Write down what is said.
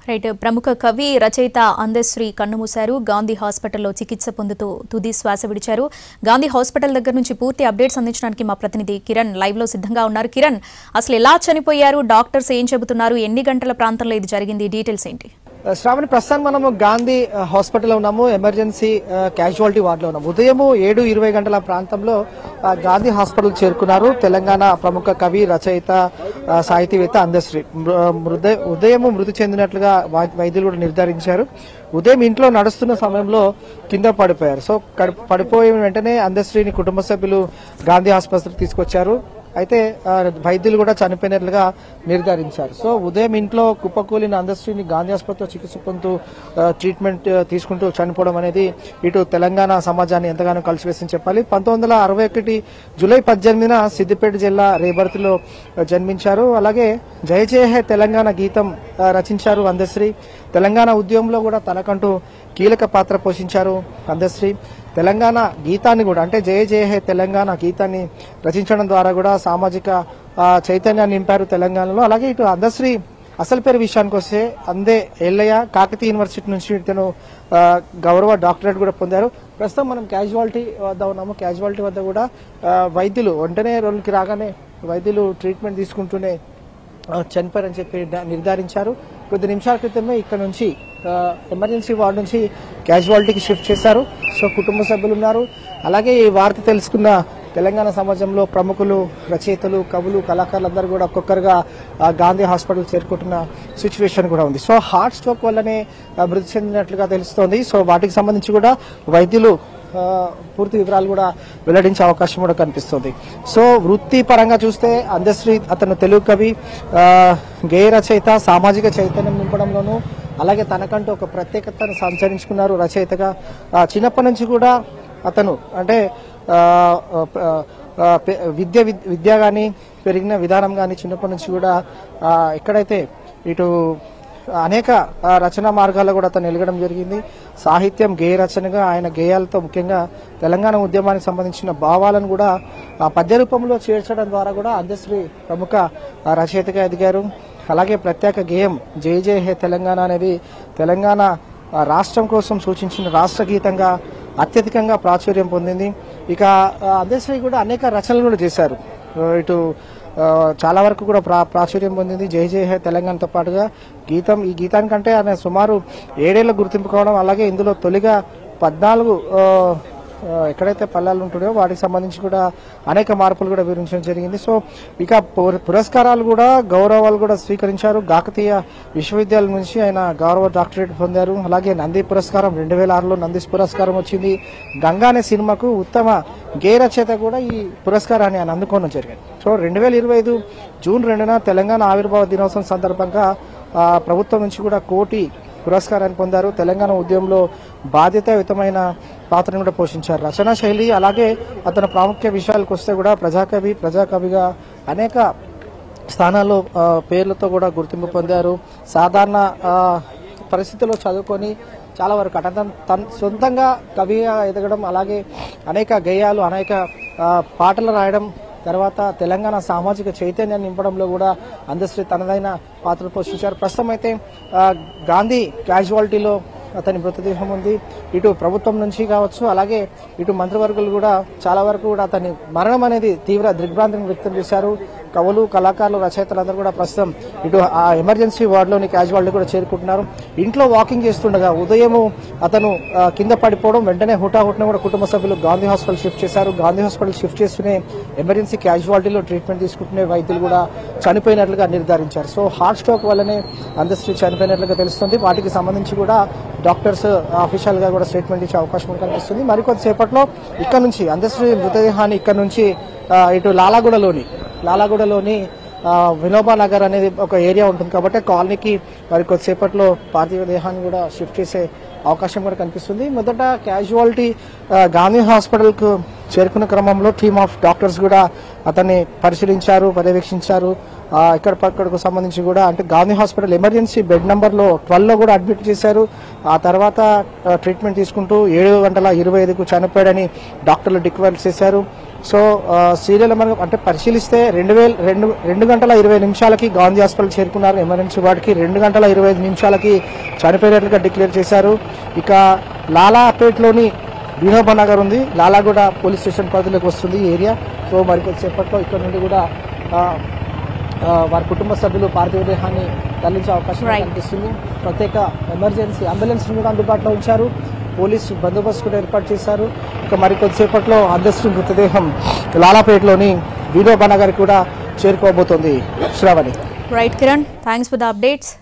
Right ప్రముఖ కవి రచయిత అందశ్రీ కన్నుమూశారు. గాంధీ హాస్పిటల్లో చికిత్స పొందుతూ తుది శ్వాస విడిచారు. గాంధీ హాస్పిటల్ దగ్గర నుంచి పూర్తి అప్డేట్స్ అందించడానికి మా ప్రతినిధి కిరణ్ లైవ్ లో సిద్ధంగా ఉన్నారు. కిరణ్, అసలు ఎలా చనిపోయారు, డాక్టర్స్ ఏం చెబుతున్నారు, ఎన్ని గంటల ప్రాంతంలో ఇది జరిగింది, డీటెయిల్స్ ఏంటి? శ్రావణి, ప్రస్తుతం మనము గాంధీ హాస్పిటల్లో ఉన్నాము. ఎమర్జెన్సీ క్యాజువాలిటీ వార్డులో ఉన్నాము. ఉదయం 7:20 గంటల ప్రాంతంలో గాంధీ హాస్పిటల్ చేరుకున్నారు తెలంగాణ ప్రముఖ కవి రచయిత సాహితీవేత్త అందశ్రీ. ఉదయం మృతి చెందినట్లుగా వైద్యులు కూడా నిర్ధారించారు. ఉదయం ఇంట్లో నడుస్తున్న సమయంలో కింద పడిపోయారు. సో పడిపోయిన వెంటనే అందశ్రీని కుటుంబ సభ్యులు గాంధీ ఆసుపత్రికి తీసుకొచ్చారు. అయితే వైద్యులు కూడా చనిపోయినట్లుగా నిర్ధారించారు. సో ఉదయం ఇంట్లో కుప్పకూలిన అందశ్రీని గాంధీ ఆసుపత్రిలో చికిత్స పొందుతూ ట్రీట్మెంట్ తీసుకుంటూ చనిపోవడం అనేది ఇటు తెలంగాణ సమాజాన్ని ఎంతగానో కలిసివేసింది చెప్పాలి. 1961 జూలై 18న సిద్దిపేట జిల్లా రేబర్తిలో జన్మించారు. అలాగే జయ జయ హే తెలంగాణ గీతం రచించారు అందశ్రీ. తెలంగాణ ఉద్యమంలో కూడా తనకంటూ కీలక పాత్ర పోషించారు అందశ్రీ. తెలంగాణ గీతాన్ని కూడా, అంటే జయ జయ హే తెలంగాణ గీతాన్ని రచించడం ద్వారా కూడా సామాజిక చైతన్యాన్ని నింపారు తెలంగాణలో. అలాగే ఇటు అందశ్రీ అసలు పేరు విషయానికి వస్తే అందే ఎల్లయ్య. కాకతీయ యూనివర్సిటీ నుంచి ఇతను గౌరవ డాక్టరేట్ కూడా పొందారు. ప్రస్తుతం మనం క్యాజువాలిటీ వద్ద ఉన్నాము. క్యాజువాలిటీ వద్ద కూడా వైద్యులు వెంటనే రోడ్డుకి రాగానే వైద్యులు ట్రీట్మెంట్ తీసుకుంటూనే చనిపోయారని చెప్పి నిర్ధారించారు. కొద్ది నిమిషాల క్రితమే ఇక్కడ నుంచి ఎమర్జెన్సీ వార్డు నుంచి క్యాజువాలిటీకి షిఫ్ట్ చేశారు. సో కుటుంబ సభ్యులు ఉన్నారు. అలాగే ఈ వార్త తెలుసుకున్న తెలంగాణ సమాజంలో ప్రముఖులు, రచయితలు, కవులు, కళాకారులందరూ కూడా ఒక్కొక్కరుగా గాంధీ హాస్పిటల్ చేరుకుంటున్న సిచ్యువేషన్ కూడా ఉంది. సో హార్ట్ స్ట్రోక్ వల్లనే మృతి చెందినట్లుగా తెలుస్తోంది. సో వాటికి సంబంధించి కూడా వైద్యులు పూర్తి వివరాలు కూడా వెల్లడించే అవకాశం కూడా కనిపిస్తుంది. సో వృత్తి పరంగా చూస్తే అందశ్రీ అతను తెలుగు కవి, గేయ రచయిత, సామాజిక చైతన్యం నింపడంలోనూ అలాగే తనకంటూ ఒక ప్రత్యేకతను సంచరించుకున్నారు రచయితగా. చిన్నప్పటి నుంచి కూడా అతను అంటే విద్య కానీ పెరిగిన విధానం కానీ చిన్నప్పటి నుంచి కూడా ఎక్కడైతే ఇటు అనేక రచనా మార్గాల్లో కూడా అతను ఎలగడం జరిగింది. సాహిత్యం, గేయ రచనగా ఆయన గేయాలతో ముఖ్యంగా తెలంగాణ ఉద్యమానికి సంబంధించిన భావాలను కూడా పద్య రూపంలో చేర్చడం ద్వారా కూడా అందశ్రీ ప్రముఖ రచయితగా ఎదిగారు. అలాగే ప్రత్యేక గేయం జయ జయ హే తెలంగాణ అనేది తెలంగాణ రాష్ట్రం కోసం సూచించిన రాష్ట్ర గీతంగా అత్యధికంగా ప్రాచుర్యం పొందింది. ఇక అందశ్రీ కూడా అనేక రచనలు కూడా చేశారు. ఇటు చాలా వరకు కూడా ప్రాచుర్యం పొందింది జయ జయ హే తెలంగాణతో పాటుగా గీతం. ఈ గీతానికంటే ఆయన సుమారు 7 ఏళ్ల గుర్తింపు కావడం, అలాగే ఇందులో తొలిగా 14 ఎక్కడైతే పల్లాలు ఉంటుందో వాటికి సంబంధించి కూడా అనేక మార్పులు కూడా వివరించడం జరిగింది. సో ఇక పురస్కారాలు కూడా, గౌరవాలు కూడా స్వీకరించారు. కాకతీయ విశ్వవిద్యాలయం నుంచి ఆయన గౌరవ డాక్టరేట్ పొందారు. అలాగే నంది పురస్కారం 2006లో నంది పురస్కారం వచ్చింది. గంగా అనే సినిమాకు ఉత్తమ గేయ రచయిత కూడా ఈ పురస్కారాన్ని ఆయన అందుకోవడం జరిగింది. సో 2025 జూన్ 2న తెలంగాణ ఆవిర్భావ దినోత్సవం సందర్భంగా ప్రభుత్వం నుంచి కూడా కోటి పురస్కారాన్ని పొందారు. తెలంగాణ ఉద్యమంలో బాధ్యతాయుతమైన పాత్రను కూడా పోషించారు. రచనా శైలి అలాగే అతని ప్రాముఖ్య విషయాలకు వస్తే కూడా ప్రజాకవిగా అనేక స్థానాల్లో పేర్లతో కూడా గుర్తింపు పొందారు. సాధారణ పరిస్థితుల్లో చదువుకొని చాలా వరకు తన సొంతంగా కవిగా ఎదగడం, అలాగే అనేక గేయాలు, అనేక పాటలు రాయడం, తర్వాత తెలంగాణ సామాజిక చైతన్యాన్ని నింపడంలో కూడా అందశ్రీ తనదైన పాత్ర పోషించారు. ప్రస్తుతం అయితే గాంధీ క్యాజువాలిటీలో అతని మృతదేహం ఉంది. ఇటు ప్రభుత్వం నుంచి కావచ్చు, అలాగే ఇటు మంత్రివర్గులు కూడా చాలా వరకు కూడా అతని మరణం అనేది తీవ్ర దిగ్భ్రాంతిని వ్యక్తం చేశారు. కవులు, కళాకారులు, రచయితలందరూ కూడా ప్రస్తుతం ఇటు ఆ ఎమర్జెన్సీ వార్డులోని క్యాజువాలిటీ కూడా చేరుకుంటున్నారు. ఇంట్లో వాకింగ్ చేస్తుండగా ఉదయం అతను కింద పడిపోవడం, వెంటనే హుటాహుటిన కూడా కుటుంబ సభ్యులు గాంధీ హాస్పిటల్ షిఫ్ట్ చేశారు. గాంధీ హాస్పిటల్ షిఫ్ట్ చేస్తూనే ఎమర్జెన్సీ క్యాజువాలిటీలో ట్రీట్మెంట్ తీసుకుంటున్న వైద్యులు కూడా చనిపోయినట్లుగా నిర్ధారించారు. సో హార్ట్ స్ట్రోక్ వల్లనే అందశ్రీ చనిపోయినట్లుగా తెలుస్తుంది. వాటికి సంబంధించి కూడా డాక్టర్స్ అఫీషియల్ గా కూడా స్టేట్మెంట్ ఇచ్చే అవకాశం కనిపిస్తుంది. మరికొద్దిసేపట్లో ఇక్కడ నుంచి అందశ్రీ మృతదేహాన్ని ఇక్కడ నుంచి ఇటు లాలాగూడలోని వినోబా నగర్ అనేది ఒక ఏరియా ఉంటుంది కాబట్టి కాలనీకి మరి కొద్దిసేపట్లో పార్థివ దేహాన్ని కూడా షిఫ్ట్ చేసే అవకాశం కూడా కనిపిస్తుంది. మొదట క్యాజువాలిటీ గాంధీ హాస్పిటల్ కు చేరుకున్న క్రమంలో టీమ్ ఆఫ్ డాక్టర్స్ కూడా అతన్ని పరిశీలించారు, పర్యవేక్షించారు. ఇక్కడకు సంబంధించి కూడా అంటే గాంధీ హాస్పిటల్ ఎమర్జెన్సీ బెడ్ నెంబర్లో 12లో కూడా అడ్మిట్ చేశారు. ఆ తర్వాత ట్రీట్మెంట్ తీసుకుంటూ 7:25 చనిపోయాడని డాక్టర్లు డిక్లేర్ చేశారు. సో సీరియల్ మనం అంటే పరిశీలిస్తే 2 గంటల 20 నిమిషాలకి గాంధీ హాస్పిటల్ చేరుకున్నారు. ఎమర్జెన్సీ వార్డుకి 2 గంటల 25 నిమిషాలకి చనిపోయినట్లుగా డిక్లేర్ చేశారు. ఇక లాలాపేట్లోని వినోబ నగర్ ఉంది, లాలాగూడ పోలీస్ స్టేషన్ పరిధిలోకి వస్తుంది ఈ ఏరియా. సో మరి కొద్దిసేపట్లో ఇక్కడ నుండి కూడా వారి కుటుంబ సభ్యులు పార్థివ దేహాన్ని తరలించే అవకాశం కనిపిస్తుంది. ప్రత్యేక ఎమర్జెన్సీ అంబులెన్స్ కూడా అందుబాటులో ఉంచారు. పోలీసు బందోబస్తు కూడా ఏర్పాటు చేశారు. ఇక మరి కొద్దిసేపట్లో అందశ్రీ మృతదేహం లాలాపేటలోని వినోబ నగర్ కూడా చేరుకోబోతోంది. Shravani. Right Kiran, thanks for the updates.